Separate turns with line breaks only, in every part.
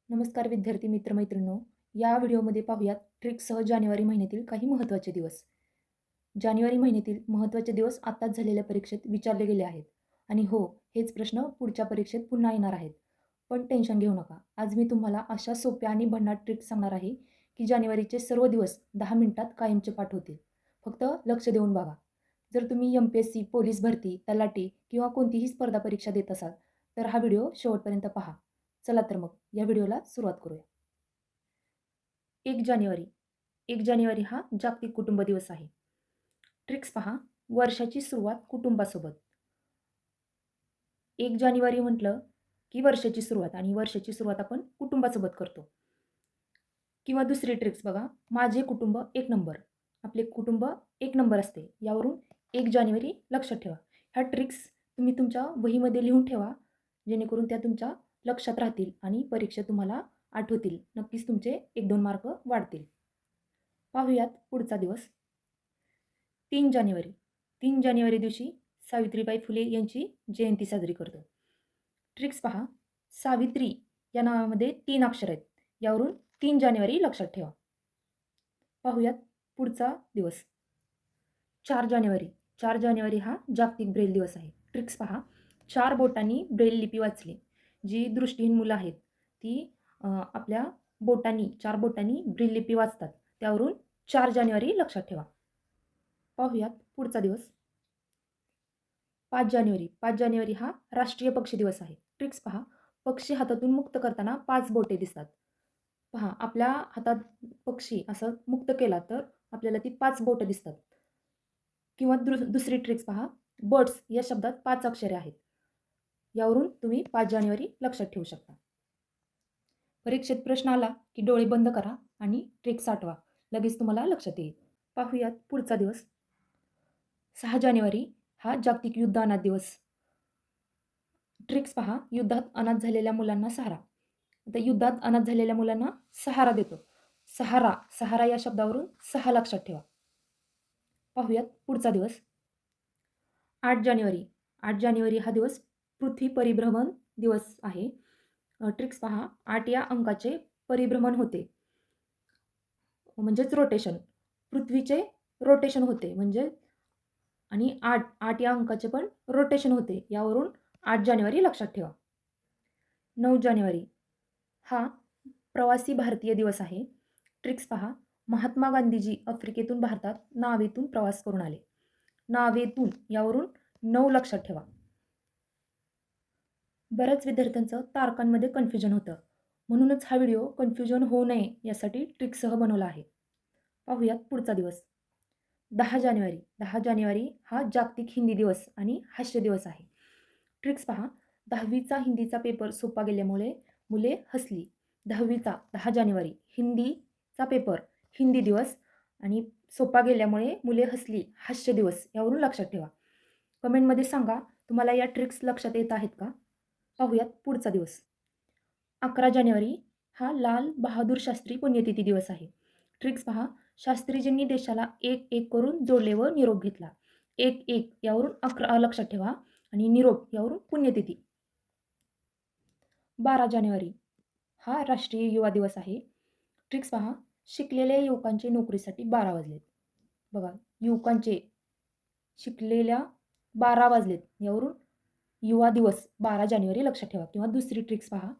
नमस्कार विद्यार्थी मित्रमैत्रिणींनो. या व्हिडिओमध्ये पाहूयात ट्रिक्ससह जानेवारी महिन्यातील काही महत्त्वाचे दिवस. जानेवारी महिन्यातील महत्त्वाचे दिवस आत्ताच झालेल्या परीक्षेत विचारले गेले आहेत. आणि हो, हेच प्रश्न पुढच्या परीक्षेत पुन्हा येणार आहेत. पण टेन्शन घेऊ नका. आज मी तुम्हाला अशा सोप्या आणि भन्नाट ट्रिक्स सांगणार आहे की जानेवारीचे सर्व दिवस 10 मिनिटात कायमचे पाठ होतील. फक्त लक्ष देऊन बघा. जर तुम्ही MPSC, पोलीस भरती, तलाठी किंवा कोणतीही स्पर्धा परीक्षा देत असाल तर हा व्हिडिओ शेवटपर्यंत पहा. चला तर मग या व्हिडिओला सुरुवात करूया. 1 जानेवारी. 1 जानेवारी हा जागतिक कुटुंब दिवस आहे. ट्रिक्स पहा. वर्षाची सुरुवात कुटुंबासोबत. 1 जानेवारी म्हटलं की वर्षाची सुरुवात आणि वर्षाची सुरुवात आपण कुटुंबासोबत करतो. किंवा दुसरी ट्रिक्स बघा. माझे कुटुंब एक नंबर. आपले कुटुंब एक नंबर असते. यावरून 1 जानेवारी लक्षात ठेवा. ह्या ट्रिक्स तुम्ही तुमच्या वहीमध्ये लिहून ठेवा, जेणेकरून त्या तुमच्या लक्षात राहतील आणि परीक्षेत तुम्हाला आठवतील. नक्कीच तुमचे 1-2 मार्क वाढतील. पाहूयात पुढचा दिवस. 3 जानेवारी. 3 जानेवारी दिवशी सावित्रीबाई फुले यांची जयंती साजरी करतो. ट्रिक्स पहा. सावित्री या नावामध्ये 3 अक्षर आहेत. यावरून 3 जानेवारी लक्षात ठेवा. पाहूयात पुढचा दिवस. 4 जानेवारी. 4 जानेवारी हा जागतिक ब्रेल दिवस आहे. ट्रिक्स पहा. 4 बोटांनी ब्रेल लिपी वाचली. जी दृष्टीहीन मुलं आहेत ती आपल्या बोटांनी 4 बोटांनी ब्रेल लिपी वाचतात. त्यावरून 4 जानेवारी लक्षात ठेवा. पाहूयात पुढचा दिवस. 5 जानेवारी. 5 जानेवारी हा राष्ट्रीय पक्षी दिवस आहे. ट्रिक्स पहा. पक्षी हातातून मुक्त करताना 5 बोटे दिसतात. पहा, आपल्या हातात पक्षी असं मुक्त केला तर आपल्याला ती 5 बोटं दिसतात. किंवा दुसरी ट्रिक्स पहा. बर्ड्स या शब्दात 5 अक्षरे आहेत. यावरून तुम्ही 5 जानेवारी लक्षात ठेवू शकता. परीक्षेत प्रश्न आला की डोळे बंद करा आणि ट्रिक्स आठवा. लगेच तुम्हाला लक्षात येईल. पाहूयात पुढचा दिवस. 6 जानेवारी हा जागतिक युद्ध अनाथ दिवस. ट्रिक्स पहा. युद्धात अनाथ झालेल्या मुलांना सहारा. आता युद्धात अनाथ झालेल्या मुलांना सहारा देतो. सहारा, सहारा या शब्दावरून 6 लक्षात ठेवा. पाहूयात पुढचा दिवस. 8 जानेवारी. 8 जानेवारी हा दिवस पृथ्वी परिभ्रमण दिवस आहे. ट्रिक्स पहा. 8 या अंकाचे परिभ्रमण होते. म्हणजेच रोटेशन. पृथ्वीचे रोटेशन होते म्हणजे आणि 8 या अंकाचे पण रोटेशन होते. यावरून 8 जानेवारी लक्षात ठेवा. 9 जानेवारी हा प्रवासी भारतीय दिवस आहे. ट्रिक्स पहा. महात्मा गांधीजी आफ्रिकेतून भारतात नावेतून प्रवास करून आले. नावेतून यावरून 9 लक्षात ठेवा. बऱ्याच विद्यार्थ्यांचं तारखांमध्ये कन्फ्युजन होतं. म्हणूनच हा व्हिडिओ कन्फ्युजन होऊ नये यासाठी ट्रिक्ससह बनवला आहे. पाहूयात पुढचा दिवस. 10 जानेवारी. 10 जानेवारी हा जागतिक हिंदी दिवस आणि हास्य दिवस आहे. ट्रिक्स पहा. 10वीचा हिंदीचा पेपर सोपा गेल्यामुळे मुले हसली. 10वीचा 10 जानेवारी हिंदीचा पेपर हिंदी दिवस आणि सोपा गेल्यामुळे मुले हसली हास्य दिवस. यावरून लक्षात ठेवा. कमेंटमध्ये सांगा तुम्हाला या ट्रिक्स लक्षात येत आहेत का? पाहूयात पुढचा दिवस. 11 जानेवारी हा लाल बहादूर शास्त्री पुण्यतिथी दिवस आहे. ट्रिक्स पहा. शास्त्रीजींनी देशाला एक एक करून जोडले व निरोप घेतला. एक एक यावरून 11 लक्षात ठेवा आणि निरोप यावरून पुण्यतिथी. 12 जानेवारी हा राष्ट्रीय युवा दिवस आहे. ट्रिक्स पहा. शिकलेल्या युवकांचे नोकरीसाठी 12 वाजलेत. बघा, युवकांचे शिकलेल्या 12 वाजलेत. यावरून युवा दिवस 12 जानेवारी लक्षात ठेवा. किंवा दुसरी ट्रिक्स पहा.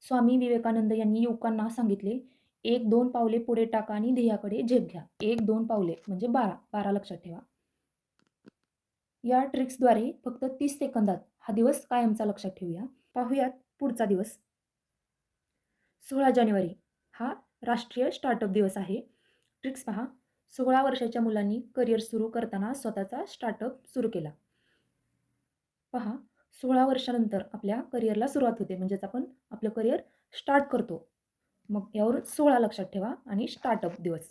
स्वामी विवेकानंद यांनी युवकांना सांगितले, 1-2 पावले पुढे टाका आणि ध्येयाकडे झेप घ्या. 1-2 पावले म्हणजे 12. 12 लक्षात ठेवा. या ट्रिक्सद्वारे फक्त 30 सेकंदात हा दिवस कायमचा लक्षात ठेवूया. पाहूयात पुढचा दिवस. 16 जानेवारी हा राष्ट्रीय स्टार्टअप दिवस आहे. ट्रिक्स पहा. 16 वर्षाच्या मुलांनी करिअर सुरू करताना स्वतःचा स्टार्टअप सुरू केला. पहा. 16 वर्षानंतर आपल्या करिअरला सुरुवात होते. म्हणजेच आपण आपलं करिअर स्टार्ट करतो. मग यावरून 16 लक्षात ठेवा आणि स्टार्टअप दिवस.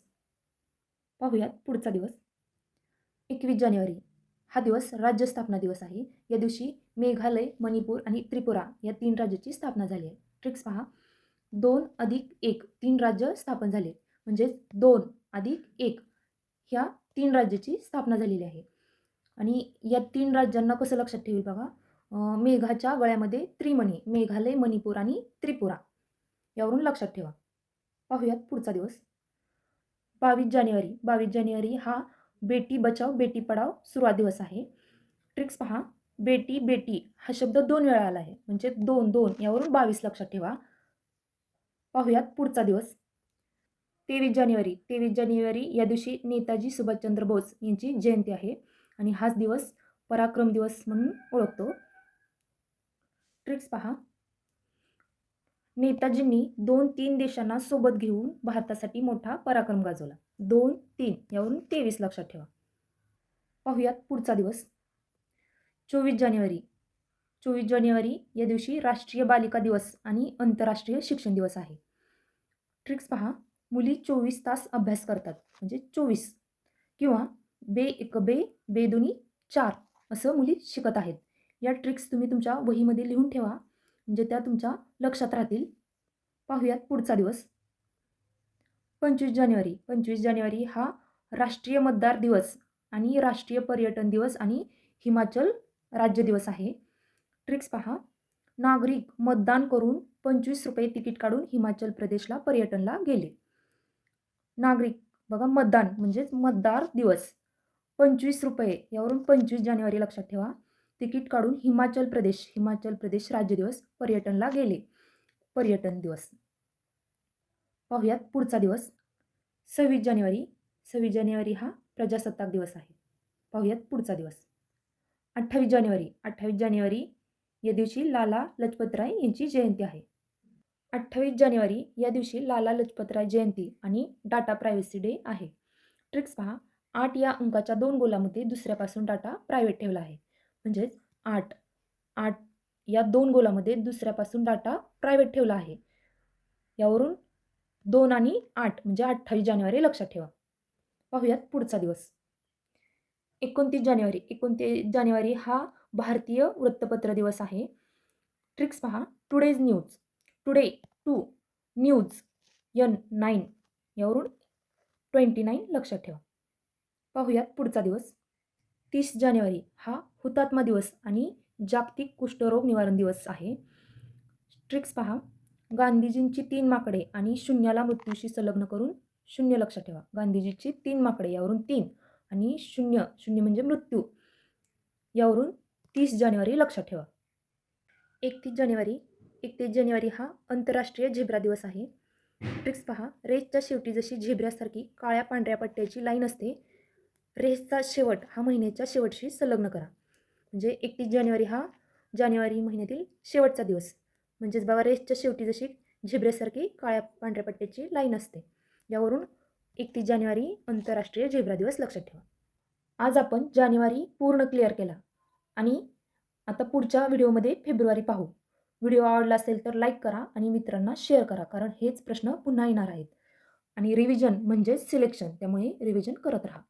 पाहूयात पुढचा दिवस. 21 जानेवारी हा दिवस राज्य स्थापना दिवस आहे. या दिवशी मेघालय, मणिपूर आणि त्रिपुरा या 3 राज्याची स्थापना झाली आहे. ट्रिक्स पहा. 2+1 3 राज्य स्थापन झाले. म्हणजेच 2+1 ह्या 3 राज्याची स्थापना झालेली आहे. आणि या 3 राज्यांना कसं लक्षात ठेवेल बघा. मेघाच्या गळ्यामध्ये त्रिमणी, मेघालय, मणिपूर आणि त्रिपुरा. यावरून लक्षात ठेवा. पाहूयात पुढचा दिवस. 22 जानेवारी. 22 जानेवारी हा बेटी बचाव बेटी पढाव सुरुवात दिवस आहे. ट्रिक्स पहा. बेटी बेटी हा शब्द 2 वेळा आला आहे, म्हणजे 2 2 यावरून 22 लक्षात ठेवा. पाहूयात पुढचा दिवस. 23 जानेवारी. 23 जानेवारी या दिवशी नेताजी सुभाषचंद्र बोस यांची जयंती आहे आणि हाच दिवस पराक्रम दिवस म्हणून ओळखतो. ट्रिक्स पहा. नेताजींनी 2-3 देशांना सोबत घेऊन भारतासाठी मोठा पराक्रम गाजवला. 2-3 यावरून 23 लक्षात ठेवा. पाहूयात पुढचा दिवस. 24 जानेवारी. 24 जानेवारी या दिवशी राष्ट्रीय बालिका दिवस आणि आंतरराष्ट्रीय शिक्षण दिवस आहे. ट्रिक्स पहा. मुली 24 तास अभ्यास करतात, म्हणजे 24 किंवा बे एक बे, बे दुनी 4 असं मुली शिकत आहेत. या ट्रिक्स तुम्ही तुमच्या वहीमध्ये लिहून ठेवा, म्हणजे त्या तुमच्या लक्षात राहतील. पाहूयात पुढचा दिवस. 25 जानेवारी. 25 जानेवारी हा राष्ट्रीय मतदार दिवस आणि राष्ट्रीय पर्यटन दिवस आणि हिमाचल राज्य दिवस आहे. ट्रिक्स पहा. नागरिक मतदान करून ₹25 तिकीट काढून हिमाचल प्रदेशला पर्यटनला गेले. नागरिक बघा, मतदान म्हणजेच मतदार दिवस. ₹25 यावरून 25 जानेवारी लक्षात ठेवा. तिकीट काढून हिमाचल प्रदेश राज्य दिवस पर्यटनला गेले. पर्यटन दिवस. पाहूयात पुढचा दिवस. 26 जानेवारी. 26 जानेवारी हा प्रजासत्ताक दिवस आहे. पाहूयात पुढचा दिवस. 28 जानेवारी. 28 जानेवारी या दिवशी लाला लजपतराय यांची जयंती आहे. 28 जानेवारी या दिवशी लाला लजपतराय जयंती आणि डाटा प्रायव्हसी डे आहे. ट्रिक्स पहा. 8 या अंकाच्या 2 गोलामध्ये दुसऱ्यापासून डाटा प्रायव्हेट ठेवला आहे. म्हणजेच 8 या 2 गोलामध्ये दुसऱ्यापासून डाटा प्रायव्हेट ठेवला आहे. यावरून 2 आणि 8 म्हणजे 28 जानेवारी लक्षात ठेवा. पाहूयात पुढचा दिवस. 29 जानेवारी. 29 जानेवारी हा भारतीय वृत्तपत्र दिवस आहे. ट्रिक्स पहा. Today's news. Today 2 news N9 यावरून 29 लक्षात ठेवा. पाहूयात पुढचा दिवस. 30 जानेवारी हा हुतात्मा दिवस आणि जागतिक कुष्ठरोग निवारण दिवस आहे. ट्रिक्स पहा. गांधीजींची 3 माकडे आणि शून्याला मृत्यूशी संलग्न करून 0 लक्षात ठेवा. गांधीजीची 3 माकडे यावरून 3 आणि 0 म्हणजे मृत्यू यावरून 30 जानेवारी लक्षात ठेवा. 31 जानेवारी. 31 जानेवारी हा आंतरराष्ट्रीय झेब्रा दिवस आहे. ट्रिक्स पहा. रेसच्या शेवटी जशी झेब्रासारखी काळ्या पांढऱ्या पट्ट्याची लाईन असते, रेसचा शेवट हा महिन्याच्या शेवटशी संलग्न करा. म्हणजे 31 जानेवारी हा जानेवारी महिन्यातील शेवटचा दिवस. म्हणजेच बघा, रेसच्या शेवटी जशी झेब्रासारखी काळ्या पांढऱ्या पट्ट्याची लाईन असते, यावरून 31 जानेवारी आंतरराष्ट्रीय झेब्रा दिवस लक्षात ठेवा. आज आपण जानेवारी पूर्ण क्लिअर केला आणि आता पुढच्या व्हिडिओमध्ये फेब्रुवारी पाहू. व्हिडिओ आवडला असेल तर लाईक करा आणि मित्रांना शेअर करा, कारण हेच प्रश्न पुन्हा येणार आहेत. आणि रिव्हिजन म्हणजे सिलेक्शन, त्यामुळे रिव्हिजन करत राहा.